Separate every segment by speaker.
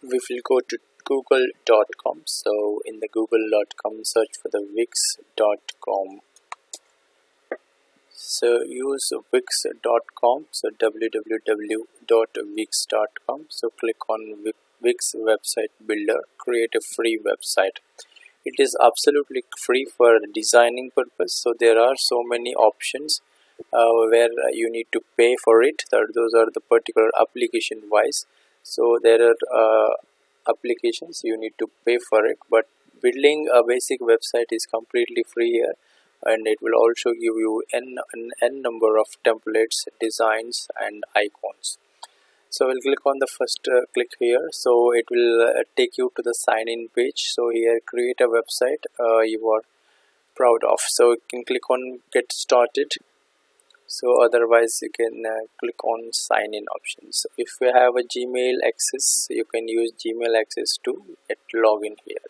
Speaker 1: we will go to google.com. So in the google.com, search for the wix.com. So use wix.com, so www.wix.com. so click on Wix website builder, create a free website. It is absolutely free for designing purpose, so there are so many options where you need to pay for it. Those are the particular application wise, so there are applications you need to pay for it, but building a basic website is completely free here, and it will also give you n number of templates, designs and icons. So we'll click on the first click here, so it will take you to the sign in page. So here, create a website you are proud of, so you can click on get started. So otherwise you can click on sign in options. If you have a Gmail access, you can use Gmail access to get login here.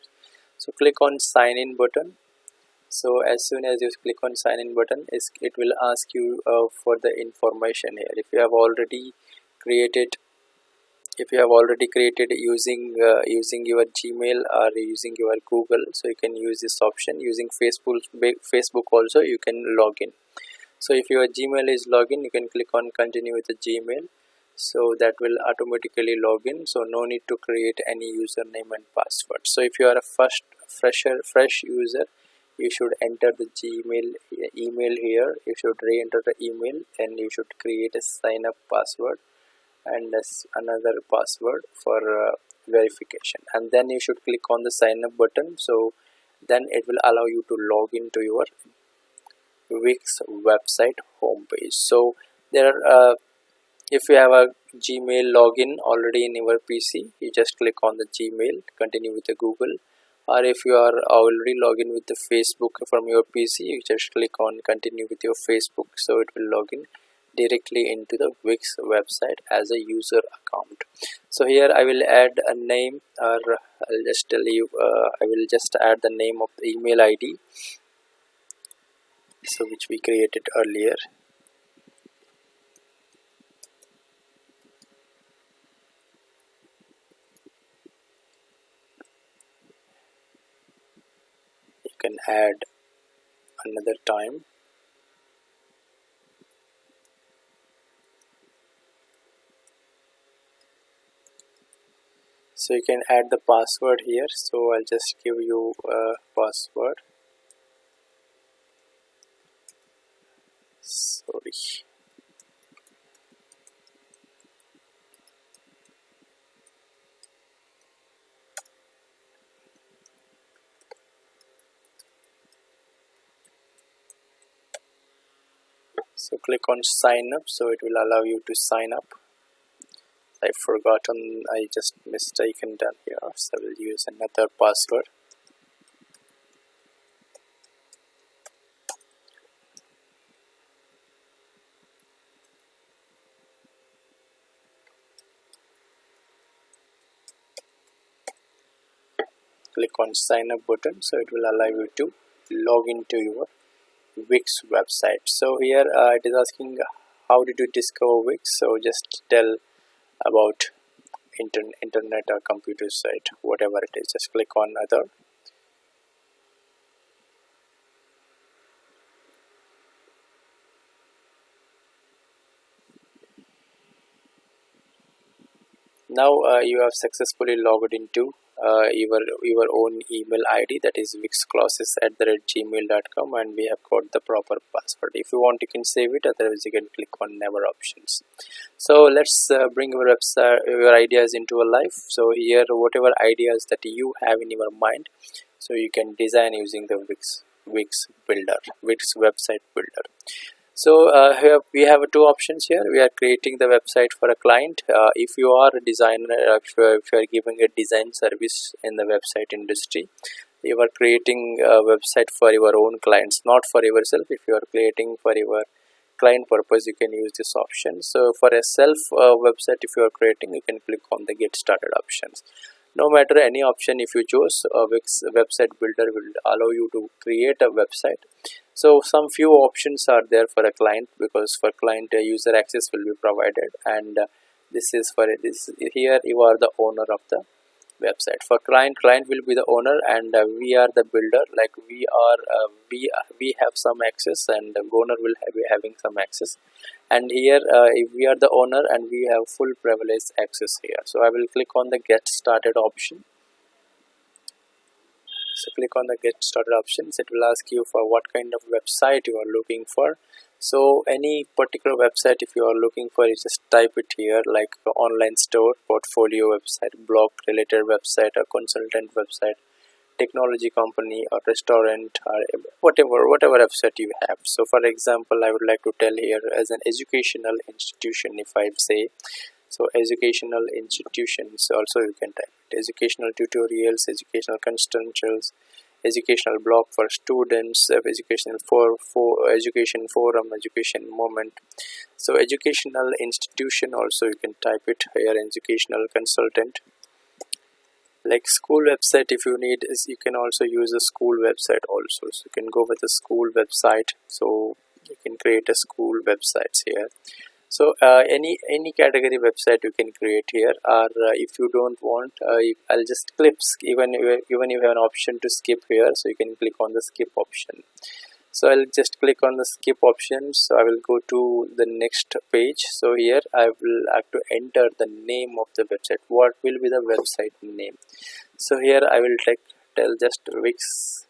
Speaker 1: So click on sign in button. So as soon as you click on sign in button, it will ask you for the information here. If you have already created using your Gmail or using your Google, so you can use this option. Using Facebook also you can log in. So if your Gmail is login, you can click on continue with the Gmail, so that will automatically log in, so no need to create any username and password. So if you are a fresh user, you should enter the Gmail email here. You should re-enter the email and you should create a sign up password and another password for verification, and then you should click on the sign up button. So then it will allow you to log into your Wix website homepage. So there are if you have a Gmail login already in your PC, you just click on the Gmail, continue with the Google, or if you are already logged in with the Facebook from your PC, you just click on continue with your Facebook, so it will log in directly into the Wix website as a user account. So here I will add a name, or I'll just tell you I will just add the name of the email ID, so which we created earlier. You can add another time. So you can add the password here, so I'll just give you a password. Sorry. So click on sign up, so it will allow you to sign up. I just mistaken done here, so I will use another password. Click on sign up button, so it will allow you to log into your Wix website. So here it is asking how did you discover Wix, so just tell about internet or computer site, whatever it is. Just click on other. Now you have successfully logged into your own email ID, that is wixclasses@gmail.com, and we have got the proper password. If you want, you can save it, otherwise you can click on never options. So let's bring your ideas into a life. So here, whatever ideas that you have in your mind, so you can design using the Wix website builder. So here we have two options here. We are creating the website for a client. If you are a designer, if you are giving a design service in the website industry, you are creating a website for your own clients, not for yourself. If you are creating for your client purpose, you can use this option. So for a self website, if you are creating, you can click on the get started options. No matter any option if you choose, Wix website builder will allow you to create a website. So some few options are there for a client, because for client user access will be provided, and this is for this. Here you are the owner of the website. For client will be the owner, and we are the builder. Like we have some access, and the owner will be having some access. And here if we are the owner, and we have full privileged access here. So I will click on the get started option. So click on the get started options. It will ask you for what kind of website you are looking for. So any particular website if you are looking for, you just type it here, like online store, portfolio website, blog related website, a consultant website, technology company, or restaurant, or whatever website you have. So for example, I would like to tell here as an educational institution. If I say so, educational institutions, also you can type it. Educational tutorials, educational consultants, educational blog for students, educational for education forum, education moment. So educational institution, also you can type it here, educational consultant. Like school website, if you need, is you can also use a school website also. So you can go with a school website. So you can create a school websites here. So any category website you can create here, or if you don't want, I'll just click. Even you have an option to skip here, so you can click on the skip option. So I'll just click on the skip option. So I will go to the next page. So here I will have to enter the name of the website. What will be the website name? So here I will tell just Wix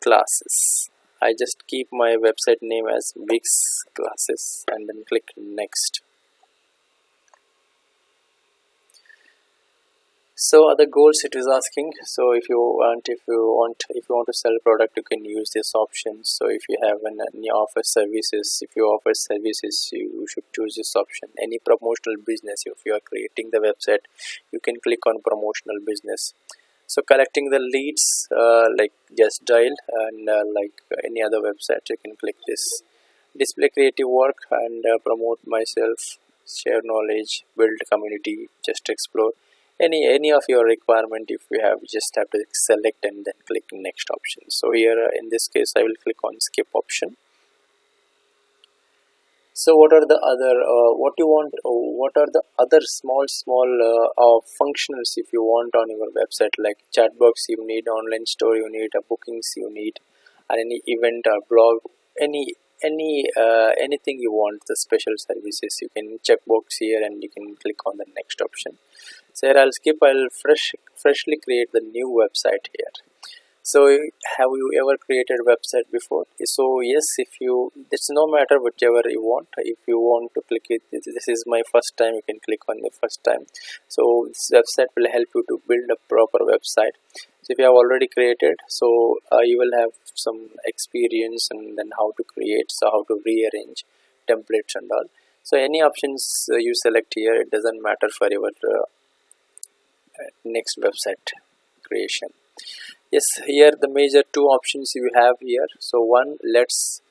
Speaker 1: classes. I just keep my website name as Wix classes, and then click next. So other goals it is asking. So if you want to sell product, you can use this option. So if you have any offer services, if you offer services, you should choose this option. Any promotional business, if you are creating the website, you can click on promotional business. So collecting the leads, like just dial, and like any other website, you can click this. Display creative work, and promote myself, share knowledge, build community, just explore. Any of your requirement, if you have, just have to select and then click next option. So here in this case I will click on skip option. So what are the other what are the other small functions if you want on your website, like chat box you need, online store you need, bookings you need, and any event or blog, anything you want, the special services, you can check box here and you can click on the next option. So here I'll skip. I'll freshly create the new website here. So have you ever created a website before? So yes, it's no matter whichever you want. If you want to click it, this is my first time, you can click on the first time. So this website will help you to build a proper website. So if you have already created, so you will have some experience and then how to create, so how to rearrange templates and all. So any options you select here, it doesn't matter for your next website creation. Yes, here the major two options you have here. So one, let's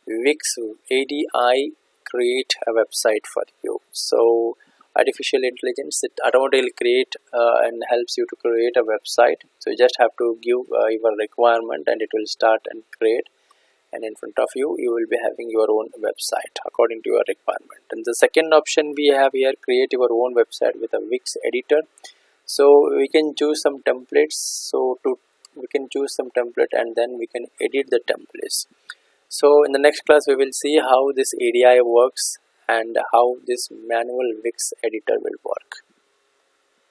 Speaker 1: Wix ADI create a website for you. So artificial intelligence, it automatically create and helps you to create a website. So you just have to give your requirement and it will start and create, and in front of you will be having your own website according to your requirement. And the second option we have here, create your own website with a Wix editor. So we can choose some templates. We can choose some template and then we can edit the templates. So in the next class we will see how this ADI works and how this manual Wix editor will work.